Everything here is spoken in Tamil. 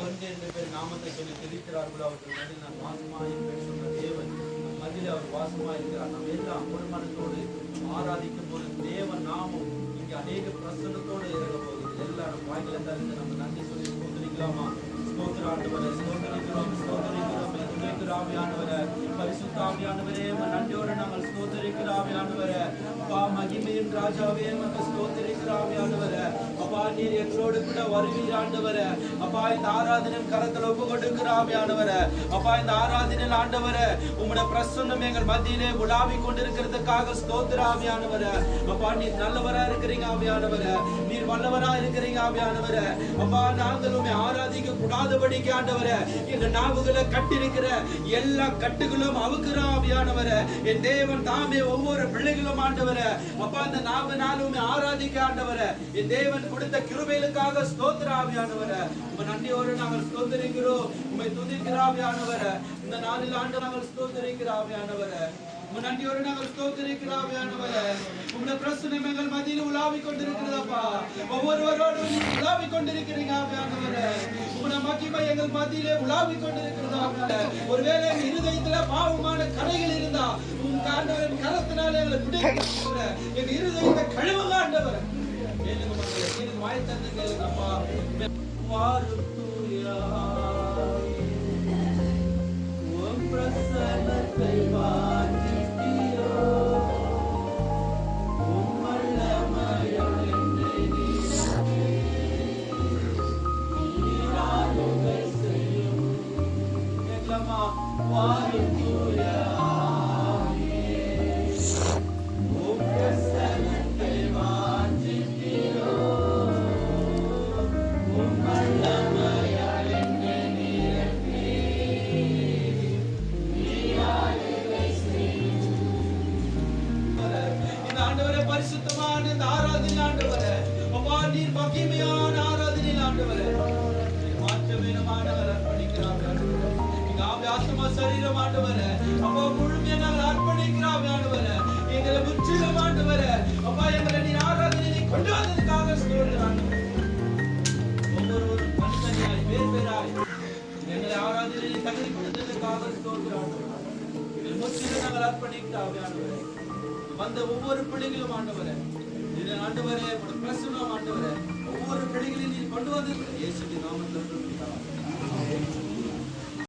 ஒன்று என்று பேர் நாமத்தை சொல்லி தெரிவிக்கிறார்களோ அவர்கள் நடுவில் நான் வாசமா இருப்பேன் சொன்ன தேவன் மதியில் அவர் வாசமா இருக்கிறார். நாம் எல்லாம் ஒரு மனத்தோடு ஆராதிக்கும் போது தேவன் நாமும் இங்கே அநேக பிரசன்னத்தோடு இறங்க போகுது. எல்லாரும் வாய்களை தந்து நம்ம நன்றி சொல்லி ஸ்தோத்திரிக்கலாமா? ஸ்தோத்திர ஆண்டவரே, ஸ்தோத்திரிக்கிறோம், ஸ்தோத்திரிக்கிறோம். ஆவியானவரே, பரிசுத்த ஆவியானவரே, நன்றியோடு நாங்கள் ஸ்தோத்திரிக்கிற ஆவியானவரே, அப்பா மகிமையின் ராஜாவே, ஸ்தோத்திரிக்கிற ஆவியானவரே, அப்பா நீர் எங்களோடு கூட வருவீர் ஆண்டவரே. அப்பா இந்த ஆராதனையின் கரத்தில் ஒப்பு கொடுக்கிற ஆவியானவரே, அப்பா இந்த ஆராதனையில் ஆண்டவரே உம்முடைய பிரசன்னம் எங்கள் மத்தியிலே உலாவி கொண்டிருக்கிறதுக்காக ஸ்தோத்திர ஆவியானவரே. அப்பா நீர் நல்லவரா இருக்கிறீங்க ஆவியானவரே, நீர் வல்லவரா இருக்கிறீங்க ஆவியானவரே. அப்பா நாங்கள் உம்மை ஆராதிக்க கூடாதபடிக்கு ஆண்டவரே எங்க நாவுகளை கட்டிருக்கிற எல்லா கட்டுகளும் அவுக்குற ஆவியானவரே, என் தேவன் தாமே ஒவ்வொரு பிள்ளைகளும் ஆண்டவரே அப்பா அந்த நாளுமே ஆராதிக்க ஆண்டவரே என் தேவன் கொடுத்த கிருபைகளுக்காக ஸ்தோத்திர ஆவியானவரே. உங்க நன்றியோடு நாங்கள் ஸ்தோத்திரிக்கிறோம், உம்மை துதிக்கிற ஆவியானவரே. இந்த நாளில் ஆண்டு நாங்கள் ஸ்தோத்திரிக்கிற ஆவியானவரே, உங்க நன்றியோடு நாங்கள் ஸ்தோத்திரிக்கிற ஆவியானவரே. உங்களுடைய பிரசன்னம் எங்கள் மத்தியில் உலாவிக் கொண்டிருக்கிறதப்பா, ஒவ்வொருவரோடும் உலாவிக் கொண்டிருக்கிறீங்க ஆவியானவரே. உங்களுடைய மகிமை எங்கள் மத்தியிலே உலாவிக் கொண்டிருக்கிறதா. ஒருவேளை எங்கள் இருதயத்துல பாவமான கரைகள் இருந்தா உங்க ஆண்டவரின் கரத்தினாலே எங்களை விடுவிக்கிற எங்க இருதயத்தை கழுவுங்க ஆண்டவரே. வாய் தந்து கேளுங்கப்பா. வாரும் தூயா உம் பிரசன்னத்தை வாஞ்சிக்கிறோ, உம் வல்லமையோடு நீராளுகை செய்யும் எங்களம்மா. வாரும் தூயா உம் பிரசன்னத்தை வாஞ்சிக்கிறோ, உம் வல்லமையால் என்னை நிரப்பி நீராளுகை செய்யும். இந்த ஆண்டவரே பரிசுத்தமான இந்த ஆராதனை ஆண்டவரே, அப்பா நீர் மகிமையான ஆராதனை ஆண்டவரே, மாற்றமேனமானவர் அர்ப்பணிக்கிறார் எங்க ஆவி ஆத்மா சரீரம் ஆண்டவரே. அப்பா முழுமையா நாங்கள் அர்ப்பணிக்கிறோம் ஆண்டவரே, எங்களை முற்றிலும் ஆண்டவரே அப்பா எங்களை நீர் ஆராதனை கொண்டு வந்ததுக்காக ஸ்தோத்திரம். ஒவ்வொருவரும் தனித்தனியாய் வேறு வேறாய் எங்களை ஆராதனை தகுதிப்படுத்ததுக்காக ஸ்தோத்திரம். முற்றிலும் நாங்கள் அர்ப்பணிக்கிறோம் ஆண்டவரே. வந்த ஒவ்வொரு பிள்ளைகளும் ஆண்டவரே இது ஆண்டவரே பிரசன்னம் ஆண்டவரே, ஒவ்வொரு பிள்ளைகளையும் நீர் கொண்டு வந்து இயேசுவின் நாமத்தில்